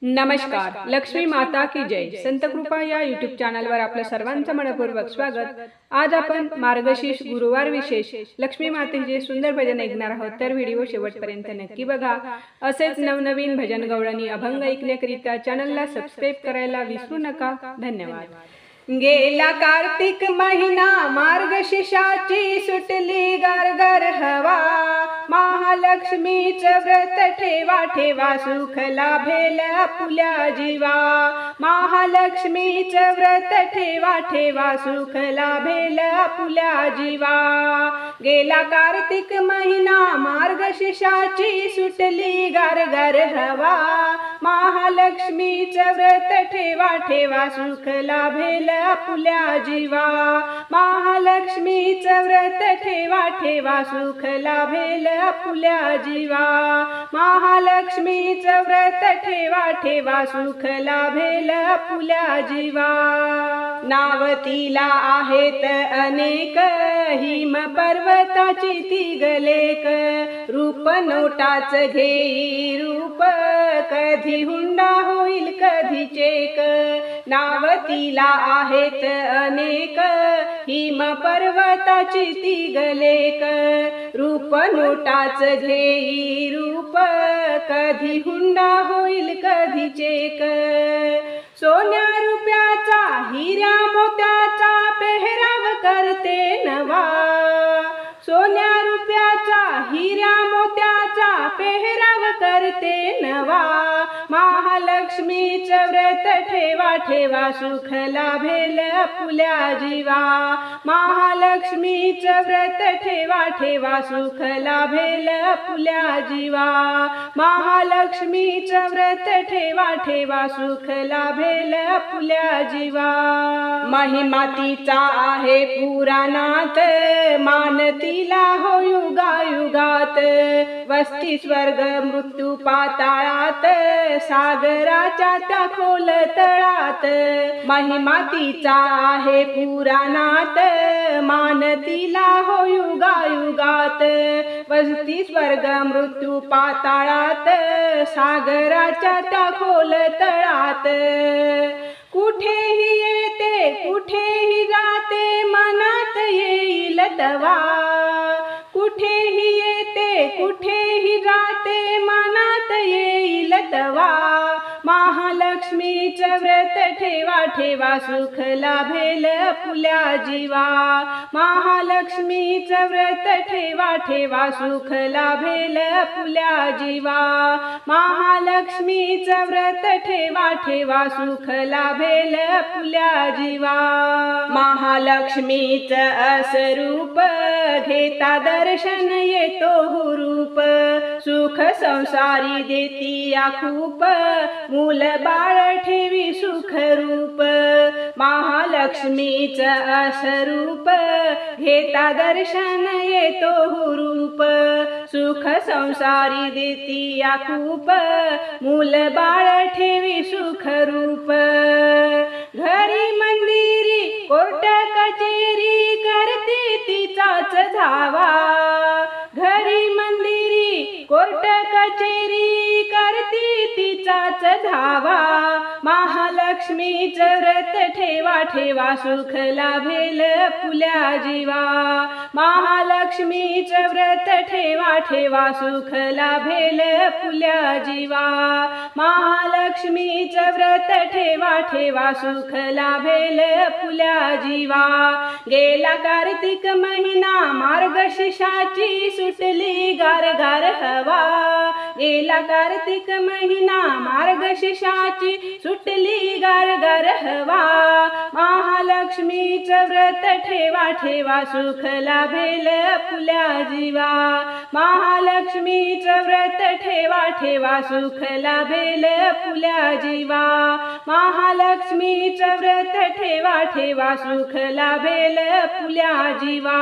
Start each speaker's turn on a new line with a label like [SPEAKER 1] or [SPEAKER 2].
[SPEAKER 1] नमस्कार, लक्ष्मी माता की जय. संत कृपा या यूट्यूब चॅनलवर आपलं सर्वांचं मनपूर्वक स्वागत. आज आपण मार्गशीर्ष गुरुवार विशेष लक्ष्मी मातेचे सुंदर भजन ऐकणार आहोत. तर व्हिडिओ शेवटपर्यंत नक्की बघा. असेच नवनवीन भजन गवळणी अभंग ऐकण्याकरिता चॅनलला सबस्क्राईब करायला विसरू नका. धन्यवाद. गेला कार्तिक महिना, मार्गशीर्षाची सुटली गरगर हवा. महालक्ष्मीचं व्रत ठेवा ठेवा, सुख लाभेल आपुल्या जीवा. महालक्ष्मीचं व्रत ठेवा ठेवा, सुख लाभेल आपुल्या जीवा. गेला कार्तिक महिना, मार्गशीर्षाची सुटली गरगर हवा. महालक्ष्मीचं व्रत ठेवा ठेवा, सुख लाभेल आपुल्या जीवा. महालक्ष्मीचं व्रत ठेवा ठेवा, सुख लाभेल आपुल्या जीवा. महालक्ष्मीचं व्रत ठेवा ठेवा, सुख लाभेल आपुल्या जीवा. नावतीला आहेत अनेक, हिम पर्वताची ती गलेक. रूप नोटाच घेई रूप, कधी हुंडा होईल कधी चेक. नावतीला आहेत अनेक, हिम पर्वताची ती गलेक. रूप नोटाच घेई रूप, कधी हुंडा होईल कधी चेक. सोन्या रुपयाचा हिऱ्या मोत्याचा पेहराव करते नवा. सोन्या रुपयाचा हिऱ्या मोत्याचा पेहराव करते नवा. महालक्ष्मीचं व्रत ठेवा ठेवा, सुख लाभेल आपुल्या जीवा. महालक्ष्मीचं व्रत ठेवा ठेवा, सुख लाभेल आपुल्या जीवा. महालक्ष्मीचं व्रत ठेवा ठेवा, सुख लाभेल आपुल्या जीवा. महिमा तिचा आहे पुराणात, मान तिला हो युगायुगात. वस्ती स्वर्ग मृत्यू पाताळात, सागराच्या त्या खोल तळात. महिमा तिचा आहे पुराणात, मान तिला हो युगायुगात. वस्ती स्वर्ग मृत्यू पाताळात, सागराच्या त्या खोल तळात. कुठेही येते कुठेही जाते, मनात येईल तवा. कुठेही येते कुठेही जाते, मनात येईल तवा. महालक्ष्मीचं व्रत ठेवा ठेवा, सुख लाभेल आपुल्या जीवा. महालक्ष्मीचं व्रत ठेवा ठेवा, सुख लाभेल आपुल्या जीवा. महालक्ष्मीचं व्रत ठेवा ठेवा, सुख लाभेल आपुल्या जीवा. महालक्ष्मीचं असरूप घेता दर्शन येतो हुरूप. सुख संसारी देती खूप, मूल बाळ ठेवी सुख रूप. महालक्ष्मीचं असरूप घेता दर्शन येतो हुरूप. सुख संसारी देती खूप, मूल बाळ ठेवी सुख रूप. घरी मंदिरी कोर्ट कचेरी करते तिचाच धावा. घरी मंदिरी कोर्ट कचेरी करते तिचाच धावा. महालक्ष्मीचं व्रत ठेवा ठेवा, सुख लाभेल आपुल्या जीवा. महालक्ष्मीचं व्रत ठेवा ठेवा, सुख लाभेल आपुल्या जीवा. महालक्ष्मीचं व्रत ठेवा ठेवा, सुख लाभेल आपुल्या जीवा. गेला कार्तिक महिना, मार्गशीर्षाची सुटली गारगार हवा. गेला कार्तिक महिना, मार्गशीर्षाची सुटली गारगार हवा. महालक्ष्मीचं व्रत ठेवा ठेवा, सुख लाभेल आपुल्या जीवा. महालक्ष्मीचं व्रत ठेवा ठेवा, सुख लाभेल आपुल्या जीवा. महालक्ष्मीचं व्रत ठेवा ठेवा, सुख लाभेल आपुल्या जीवा.